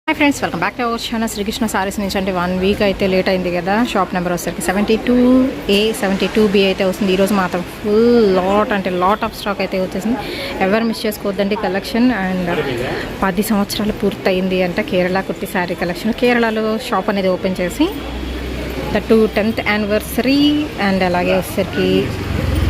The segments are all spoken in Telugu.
Hi friends, welcome back to our channel Srikrishna sarees నుంచి. అంటే 1 వీక్ అయితే లేట్ అయింది కదా. షాప్ నెంబర్ వచ్చేసరికి 72A 72B అయితే వస్తుంది. ఈరోజు మాత్రం ఫుల్ లాట్ ఆఫ్ స్టాక్ అయితే వచ్చేసింది. ఎవరు మిస్ చేసుకోవద్దండి కలెక్షన్. అండ్ 10 సంవత్సరాలు పూర్తయింది అంటే కేరళ కుర్తి శారీ కలెక్షన్. కేరళలో షాప్ అనేది ఓపెన్ చేసి దట్టు 10th యానివర్సరీ. అండ్ అలాగే వచ్చేసరికి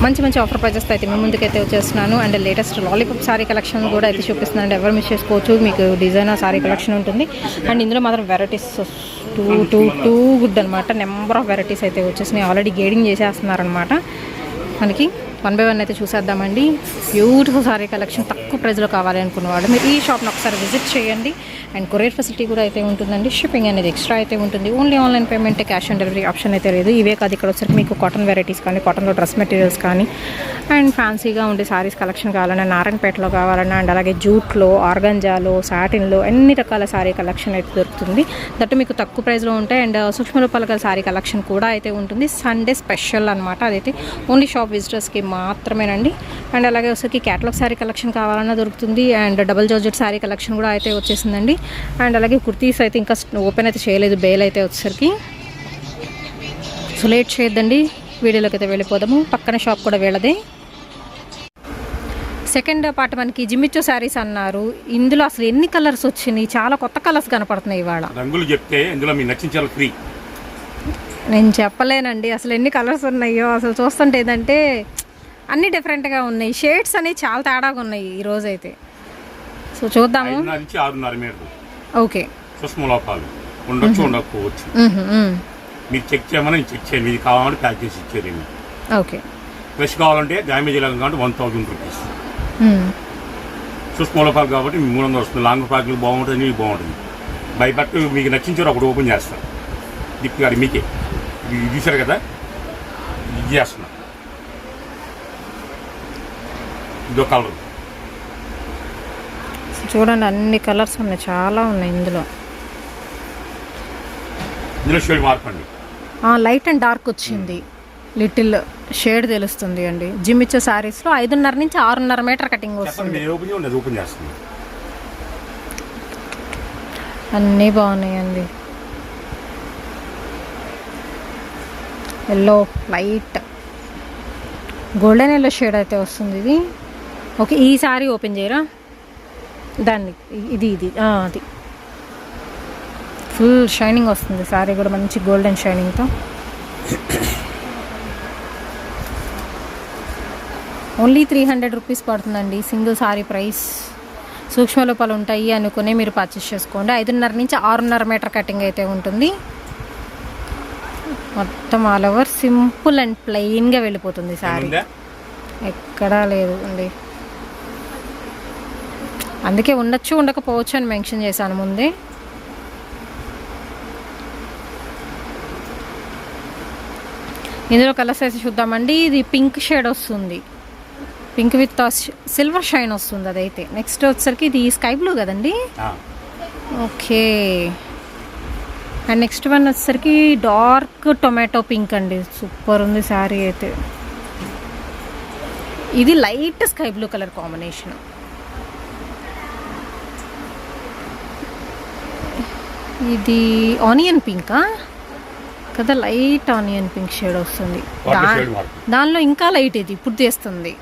మంచి ఆఫర్ ప్రైజెస్ అయితే మేము ముందుకైతే వచ్చేస్తున్నాను. And latest lollipop sorry collection కూడా అయితే చూపిస్తున్నాను. ఎవరు మిస్ చేసుకోవచ్చు. మీకు డిజైనర్ సారీ కలెక్షన్ ఉంటుంది. అండ్ ఇందులో మాత్రం వెరైటీస్ టూ గుడ్ అనమాట. నెంబర్ ఆఫ్ వెరైటీస్ అయితే వచ్చేసినాయి. ఆల్రెడీ గేడింగ్ చేసేస్తున్నారనమాట. మనకి 1 by 1 అయితే చూసేద్దామండి. బ్యూటిఫుల్ సారీ కలెక్షన్ తక్కువ ప్రైస్లో కావాలి అనుకున్నవాడు మీరు ఈ షాప్ని ఒకసారి విజిట్ చేయండి. అండ్ కొరియర్ ఫెసిలిటీ కూడా అయితే ఉంటుందండి. షిప్పింగ్ అనేది ఎక్స్ట్రా అయితే ఉంటుంది. Only online payment, cash on delivery option అయితే లేదు. ఇవే కాదు, ఇక్కడ వచ్చరికి మీకు కాటన్ వెరైటీస్ కానీ, కాటన్లో డ్రెస్ మెటీరియల్స్ కానీ, అండ్ ఫ్యాన్సీగా ఉండే సారీస్ కలెక్షన్ కావాలన్నా, నారాయణపేటలో కావాలన్నా, అండ్ అలాగే జూట్లో, ఆర్గంజాలో, సాటిన్లో అన్ని రకాల సారీ కలెక్షన్ అయితే దొరుకుతుంది. దట్టు మీకు తక్కువ ప్రైస్లో ఉంటాయి. అండ్ సూక్ష్మ రూపాల గల సారీ కలెక్షన్ కూడా అయితే ఉంటుంది. సండే స్పెషల్ అనమాట. అదైతే ఓన్లీ షాప్ విజిటర్స్కి మాత్రమేనండి. అండ్ అలాగే వచ్చేసరికి క్యాటలాగ్ సారీ కలెక్షన్ కావాలన్నా దొరుకుతుంది. And double georgette sorry collection కూడా అయితే వచ్చేసిందండి. అండ్ అలాగే కుర్తీస్ అయితే ఇంకా ఓపెన్ అయితే చేయలేదు. బేల్ అయితే వచ్చేసరికి. సో లేట్ చేయొద్దండి, వీడియోలోకి అయితే వెళ్ళిపోదాము. పక్కన షాప్ కూడా వీళ్ళదే. సెకండ్ పార్ట్ మనకి జిమ్మిచ్చో శారీస్ అన్నారు. ఇందులో అసలు ఎన్ని కలర్స్ వచ్చినాయి, చాలా కొత్త కలర్స్ కనపడుతున్నాయి ఇవాళ. రంగులు చెప్తే ఇందులో మీకు నచ్చించాలి ఫ్రీ. నేను చెప్పలేనండి అసలు ఎన్ని కలర్స్ ఉన్నాయో. అసలు చూస్తుంటే ఏంటంటే అన్నీ డిఫరెంట్గా ఉన్నాయి. షేడ్స్ అనేవి చాలా తేడాగా ఉన్నాయి ఈరోజు అయితే. సో చూద్దాము. 5.5 మీటర్లు. ఓకే. సూక్ష్మ లోపాలు ఉండొచ్చు, ఉండకపోవచ్చు. మీరు చెక్ చేయమని చెక్ చేయండి. ఇది కావాలంటే ప్యాక్ చేసి ఇచ్చేది. ఓకే. ఫ్రెష్ కావాలంటే డ్యామేజ్ కాబట్టి 1000 రూపీస్. సూక్ష్మ లోపాలు కాబట్టి 300 వస్తుంది. లాంగ్ ప్యాక్లు బాగుంటుంది, మీకు బాగుంటుంది. బైబట్ మీకు నచ్చించారు ఒకటి ఓపెన్ చేస్తారు. దిప్పు గారు మీకే ఇది తీశారు కదా, ఇది చేస్తున్నా. ఇదో కలర్ చూడండి, అన్ని కలర్స్ ఉన్నాయి, చాలా ఉన్నాయి ఇందులో. షేడ్ మార్పండి. లైట్ అండ్ డార్క్ వచ్చింది. లిటిల్ షేడ్ తెలుస్తుంది అండి. జిమ్మిచ్చో శారీస్లో 5.5 నుంచి 6.5 మీటర్ కటింగ్ వస్తుంది. ఓపెన్ చేస్తుంది. అన్నీ బాగున్నాయండి. Yellow, light golden yellow shade అయితే వస్తుంది ఇది. ఓకే, ఈ సారీ ఓపెన్ చేయరా దాన్ని. ఇది అది ఫుల్ షైనింగ్ వస్తుంది. సారీ కూడా మంచి గోల్డెన్ షైనింగ్తో. ఓన్లీ 300 రూపీస్ పడుతుందండి సింగిల్ సారీ ప్రైస్. సూక్ష్మ లోపాలు ఉంటాయి అనుకునే మీరు పర్చేస్ చేసుకోండి. 5.5 నుంచి 6.5 మీటర్ కటింగ్ అయితే ఉంటుంది. మొత్తం ఆల్ ఓవర్ సింపుల్ అండ్ ప్లెయిన్గా వెళ్ళిపోతుంది సారీ. ఎక్కడా లేదు అండి. అందుకే ఉండొచ్చు, ఉండకపోవచ్చు అని మెన్షన్ చేశాను ముందే. ఇందులో కలర్స్ అయితే చూద్దామండి. ఇది పింక్ షేడ్ వస్తుంది. పింక్ విత్ సిల్వర్ షైన్ వస్తుంది అదైతే. నెక్స్ట్ వచ్చేసరికి ఇది స్కై బ్లూ కదండి. ఓకే. అండ్ నెక్స్ట్ వన్ వచ్చేసరికి డార్క్ టొమాటో పింక్ అండి. సూపర్ ఉంది శారీ అయితే. ఇది light sky blue colour combination. ఇది ఆనియన్ పింకా కదా, లైట్ ఆనియన్ పింక్ షేడ్ వస్తుంది. దానిలో ఇంకా లైట్ ఇది ఇప్పుడు తీస్తుంది.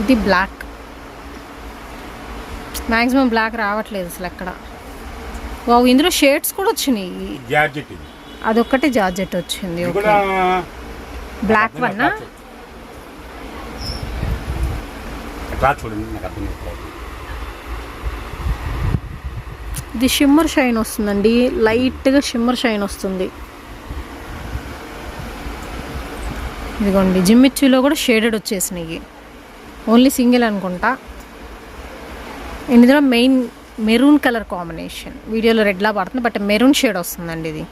ఇది బ్లాక్. మ్యాక్సిమం బ్లాక్ రావట్లేదు అసలు ఎక్కడ. వావ్, ఇందులో షేడ్స్ కూడా వచ్చినాయి. అదొక్కటి జార్జెట్ వచ్చింది. Okay, black one. ఇది షిమ్మర్ షైన్ వస్తుందండి. లైట్గా షిమ్మర్ షైన్ వస్తుంది. ఇదిగోండి, జిమ్మిచ్చులో కూడా షేడెడ్ వచ్చేసినాయి. ఓన్లీ సింగిల్ అనుకుంటా. ఇందులో మెయిన్ మెరూన్ కలర్ కాంబినేషన్. వీడియోలో రెడ్లా పడుతుంది బట్ మెరూన్ షేడ్ వస్తుందండి ఇది.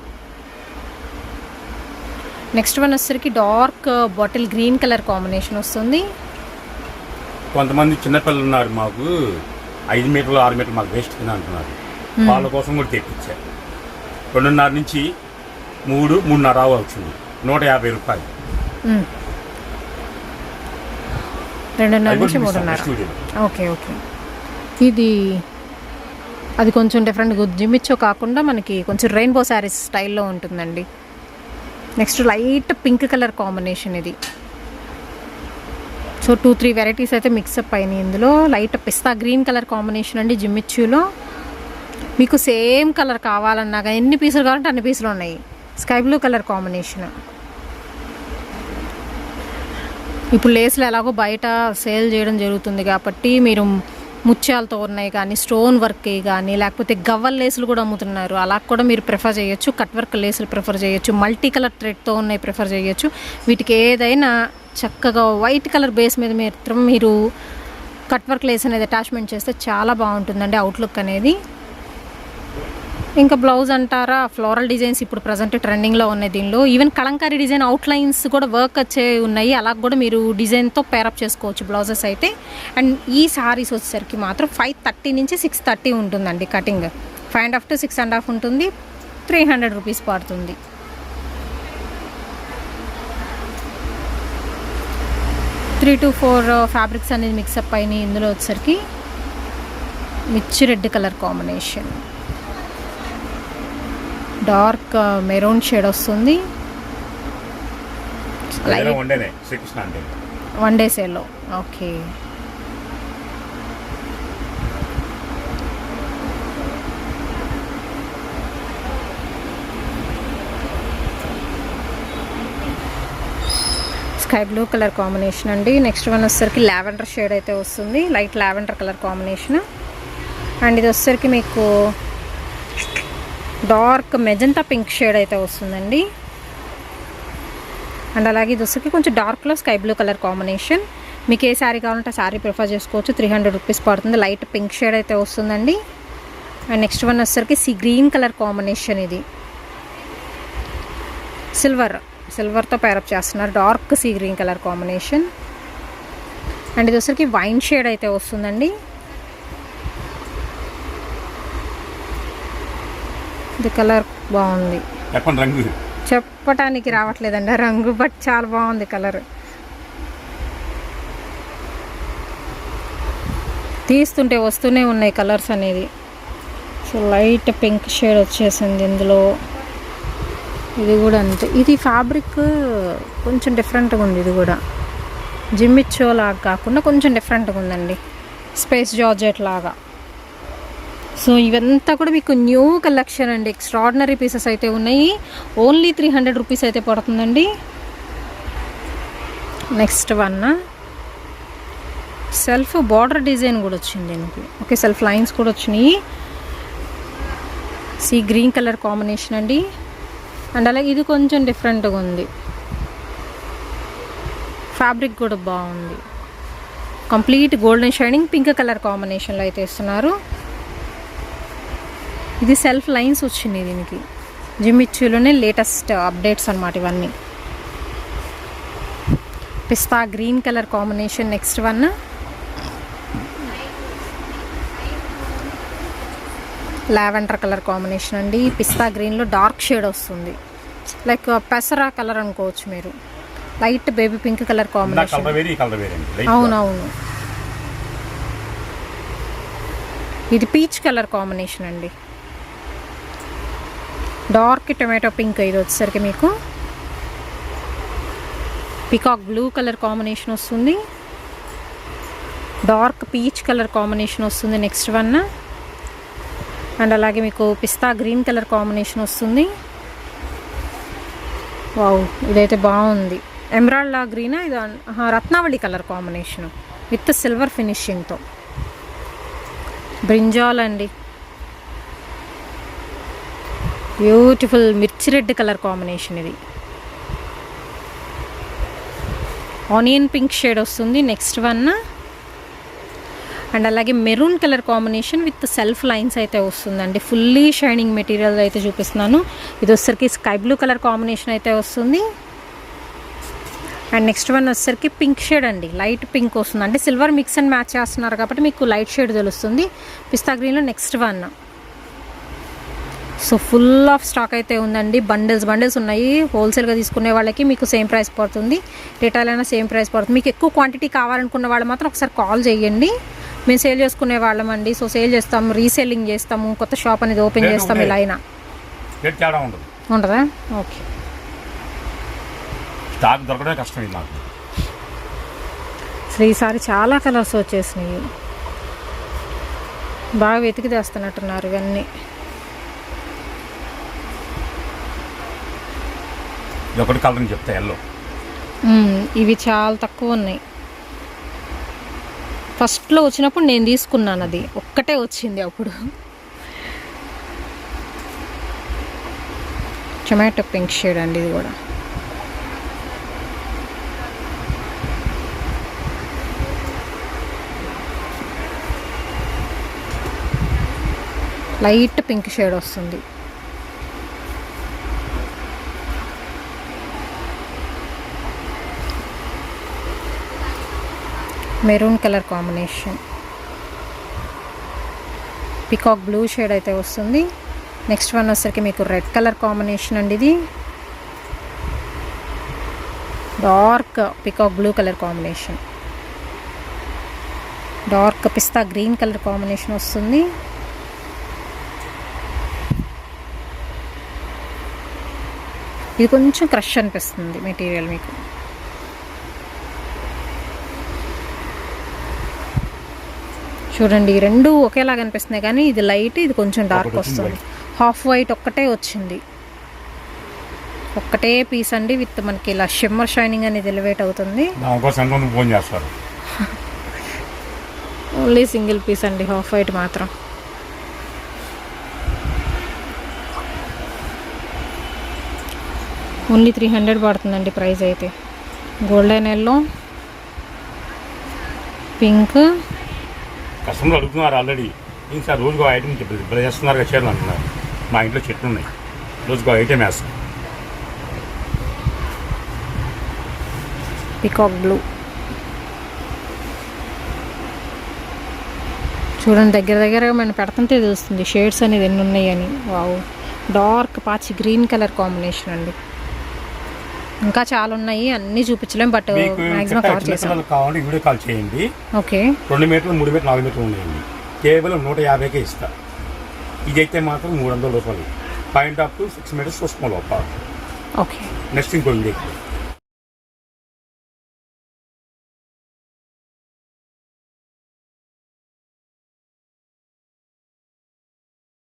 నెక్స్ట్ వన్ వచ్చేసరికి dark bottle green colour combination వస్తుంది. కొంతమంది చిన్నపిల్లలు ఉన్నారు, మాకు 5 మీటర్లు 6 మీటర్లు మాకు వేస్ట్ కింద అంటున్నారు. వాళ్ళ కోసం కూడా తెప్పించారు. 2.5 నుంచి 3.5 వచ్చింది. 150 రూపాయలు. 2.5 నుంచి 3.5. ఓకే. ఇది అది కొంచెం డిఫరెంట్ జిమ్మిచ్చో కాకుండా మనకి కొంచెం రెయిన్బో శారీస్ స్టైల్లో ఉంటుందండి. Next light pink colour combination ఇది. సో 2-3 వెరైటీస్ అయితే మిక్సప్ అయినాయి ఇందులో. లైట్ పిస్తా గ్రీన్ కలర్ కాంబినేషన్ అండి జిమ్మిచ్చులో. మీకు సేమ్ కలర్ కావాలన్నా కానీ ఎన్ని పీసులు కావాలంటే అన్ని పీసులు ఉన్నాయి. Sky blue colour combination. ఇప్పుడు లేస్లు ఎలాగో బయట సేల్ చేయడం జరుగుతుంది కాబట్టి మీరు ముత్యాలతో ఉన్నాయి కానీ స్టోన్ వర్క్ కానీ లేకపోతే గవ్వల్ లేసులు కూడా అమ్ముతున్నారు. అలా కూడా మీరు ప్రిఫర్ చేయొచ్చు. కట్ వర్క్ లేసులు ప్రిఫర్ చేయొచ్చు. మల్టీ కలర్ థ్రెడ్తో ఉన్నాయి ప్రిఫర్ చేయొచ్చు. వీటికి ఏదైనా చక్కగా వైట్ కలర్ బేస్ మీద మీరు కట్ వర్క్ లేస్ అనేది అటాచ్మెంట్ చేస్తే చాలా బాగుంటుందండి అవుట్లుక్ అనేది. ఇంకా బ్లౌజ్ అంటారా, ఫ్లోరల్ డిజైన్స్ ఇప్పుడు ప్రజెంట్ ట్రెండింగ్లో ఉన్నాయి దీనిలో. ఈవెన్ కలంకారీ డిజైన్ అవుట్లైన్స్ కూడా వర్క్ వచ్చే ఉన్నాయి. అలా కూడా మీరు డిజైన్తో పేరప్ చేసుకోవచ్చు బ్లౌజెస్ అయితే. అండ్ ఈ సారీస్ వచ్చేసరికి మాత్రం 530 నుంచి 630 ఉంటుందండి కటింగ్. 5.5 to 6.5 ఉంటుంది. 300 రూపీస్ పడుతుంది. త్రీ to 4 ఫ్యాబ్రిక్స్ అనేది మిక్సప్ అయినాయి ఇందులో వచ్చేసరికి. మిర్చి red colour combination, dark maroon shade వస్తుంది. వన్ డే సేల్లో. Okay, sky blue colour combination అండి. నెక్స్ట్ వన్ వచ్చేసరికి లావెండర్ షేడ్ అయితే వస్తుంది. Light lavender colour combination. And ఇది వచ్చేసరికి మీకు డార్క్ మెజంతా పింక్ షేడ్ అయితే వస్తుందండి. అండ్ అలాగే ఇది వచ్చేసరికి కొంచెం డార్క్లో స్కై బ్లూ కలర్ కాంబినేషన్. మీకు ఏ శారీ కావాలంటే శారీ ప్రిఫర్ చేసుకోవచ్చు. 300 రూపీస్ పడుతుంది. లైట్ పింక్ షేడ్ అయితే వస్తుందండి. అండ్ నెక్స్ట్ వన్ వచ్చేసరికి సీ గ్రీన్ కలర్ కాంబినేషన్. ఇది సిల్వర్తో పేరప్ చేస్తున్నారు. Dark sea green colour combination. And ఇది వచ్చేసరికి వైన్ షేడ్ అయితే వస్తుందండి. ఇది కలర్ బాగుంది. చెప్పటానికి రావట్లేదండి రంగు, బట్ చాలా బాగుంది కలర్. తీస్తుంటే వస్తూనే ఉన్నాయి కలర్స్ అనేది. సో లైట్ పింక్ షేడ్ వచ్చేసింది ఇందులో. ఇది కూడా అంతే. ఇది ఫ్యాబ్రిక్ కొంచెం డిఫరెంట్గా ఉంది. ఇది కూడా జిమ్మిచ్చో లాగా కాకుండా కొంచెం డిఫరెంట్గా ఉందండి, స్పేస్ జార్జెట్ లాగా. సో ఇవంతా కూడా మీకు న్యూ కలెక్షన్ అండి. ఎక్స్ట్రాడినరీ పీసెస్ అయితే ఉన్నాయి. ఓన్లీ 300 రూపీస్ అయితే పడుతుందండి. Next one self border design కూడా వచ్చింది దీనికి. ఓకే, సెల్ఫ్ లైన్స్ కూడా వచ్చినాయి. సీ గ్రీన్ కలర్ కాంబినేషన్ అండి. అండ్ అలాగే ఇది కొంచెం డిఫరెంట్గా ఉంది. ఫ్యాబ్రిక్ కూడా బాగుంది. Complete golden shining pink colour కాంబినేషన్లో అయితే ఇస్తున్నారు. ఇది సెల్ఫ్ లైన్స్ వచ్చింది దీనికి. జిమ్మిచ్చులోనే లేటెస్ట్ అప్డేట్స్ అన్నమాట ఇవన్నీ. Pista green colour combination. Next one lavender colour combination అండి. పిస్తా గ్రీన్లో డార్క్ షేడ్ వస్తుంది. లైక్ పెసరా కలర్ అనుకోవచ్చు మీరు. Light baby pink colour combination. అవునవును. ఇది పీచ్ కలర్ కాంబినేషన్ అండి. Dark tomato pink. ఇది వచ్చేసరికి మీకు పికాక్ బ్లూ కలర్ కాంబినేషన్ వస్తుంది. డార్క్ పీచ్ కలర్ కాంబినేషన్ వస్తుంది నెక్స్ట్ వన్. అండ్ అలాగే మీకు పిస్తా గ్రీన్ కలర్ కాంబినేషన్ వస్తుంది. వావ్, ఇదైతే బాగుంది. ఎమరాల్డ్ గ్రీన్, ఇది రత్నావళి కలర్ కాంబినేషన్ విత్ సిల్వర్ ఫినిషింగ్తో. బ్రింజాల్ అండి. బ్యూటిఫుల్ మిర్చి రెడ్ కలర్ కాంబినేషన్. ఇది ఆనియన్ పింక్ షేడ్ వస్తుంది నెక్స్ట్ వన్. అండ్ అలాగే maroon colour combination with self lines అయితే వస్తుందండి. ఫుల్లీ షైనింగ్ మెటీరియల్ అయితే చూపిస్తున్నాను. ఇది వచ్చేసరికి స్కై బ్లూ కలర్ కాంబినేషన్ అయితే వస్తుంది. అండ్ నెక్స్ట్ వన్ వచ్చేసరికి పింక్ షేడ్ అండి. లైట్ పింక్ వస్తుంది. అంటే సిల్వర్ మిక్స్ అండ్ మ్యాచ్ చేస్తున్నారు కాబట్టి మీకు లైట్ షేడ్ తెలుస్తుంది. పిస్తా గ్రీన్లో next one. So full of stock అయితే ఉందండి. బండిల్స్ ఉన్నాయి. హోల్సేల్గా తీసుకునే వాళ్ళకి మీకు సేమ్ ప్రైస్ పడుతుంది. రిటైల్ అయినా సేమ్ ప్రైస్ పడుతుంది. మీకు ఎక్కువ క్వాంటిటీ కావాలనుకున్న వాళ్ళు మాత్రం ఒకసారి కాల్ చేయండి. మేము సేల్ చేసుకునే వాళ్ళమండి. సో సేల్ చేస్తాము, రీసేలింగ్ చేస్తాము, కొత్త షాప్ అనేది ఓపెన్ రేటు చేస్తాం. ఒకటే. ఇలా అయినా రేట్ తేడా ఉండదు. ఉంటుందా? ఓకే. స్టాక్ దొరకడమే కష్టం ఇది నాకు. అసలు ఈసారి చాలా కలర్స్ వచ్చేసినాయి. బాగా వెతికి తెస్తున్నట్టున్నారు ఇవన్నీ. ఇది ఒకటి కలర్ అని చెప్తా ఎల్లో. ఇవి చాలా తక్కువ ఉన్నాయి. ఫస్ట్లో వచ్చినప్పుడు నేను తీసుకున్నాను, అది ఒక్కటే వచ్చింది అప్పుడు. టొమాటో పింక్ షేడ్ అండి ఇది కూడా. లైట్ పింక్ షేడ్ వస్తుంది. Maroon colour combination, peacock blue shade అయితే వస్తుంది. నెక్స్ట్ వన్ వచ్చేసరికి మీకు రెడ్ కలర్ కాంబినేషన్ అండి. ఇది dark peacock blue colour combination, dark pista green colour combination వస్తుంది. ఇది కొంచెం క్రష్ అనిపిస్తుంది మెటీరియల్ మీకు. చూడండి, ఈ రెండు ఒకేలాగా అనిపిస్తున్నాయి కానీ ఇది లైట్, ఇది కొంచెం డార్క్ వస్తుంది. హాఫ్ వైట్ ఒక్కటే వచ్చింది, ఒక్కటే పీస్ అండి. విత్ మనకి ఇలా షిమ్మర్ షైనింగ్ అనేది ఎలివేట్ అవుతుంది. ఫోన్ చేస్తారు. ఓన్లీ సింగిల్ పీస్ అండి, హాఫ్ వైట్ మాత్రం. ఓన్లీ 300 పడుతుందండి ప్రైస్ అయితే. Golden yellow, pink. కస్టమర్లు అడుగుతున్నారు ఆల్రెడీ. ఏం సార్ రోజుకో ఐటమ్ ఇప్పుడు చేస్తున్నారు కదా చీరలు అంటున్నారు. మా ఇంట్లో చెట్లు ఉన్నాయి, రోజుకో ఐటమ్ వేస్తాం. పికాక్ బ్లూ చూడండి, దగ్గర దగ్గరగా మనం పెడుతుంటే తెలుస్తుంది షేడ్స్ అనేది ఎన్ని ఉన్నాయని. వావ్, డార్క్ పాచి గ్రీన్ కలర్ కాంబినేషన్ అండి. ఇంకా చాలా ఉన్నాయి, అన్నీ చూపించలేం, బట్ మ్యాక్సిమం కవర్ చేసాం. కావాలంటే వీడియో కాల్ చేయండి. ఓకే. 2 మీటర్లు, 3 మీటర్లు, 4 మీటర్లు ఉన్నాయండి. కేవలం 150కే ఇస్తా. ఇదైతే మాత్రం 300 రూపాయలు. పాయింట్ ఆఫ్ 6 మీటర్స్ వస్తుంది లోపల. ఓకే. నెక్స్ట్ ఇంకో వీడియో.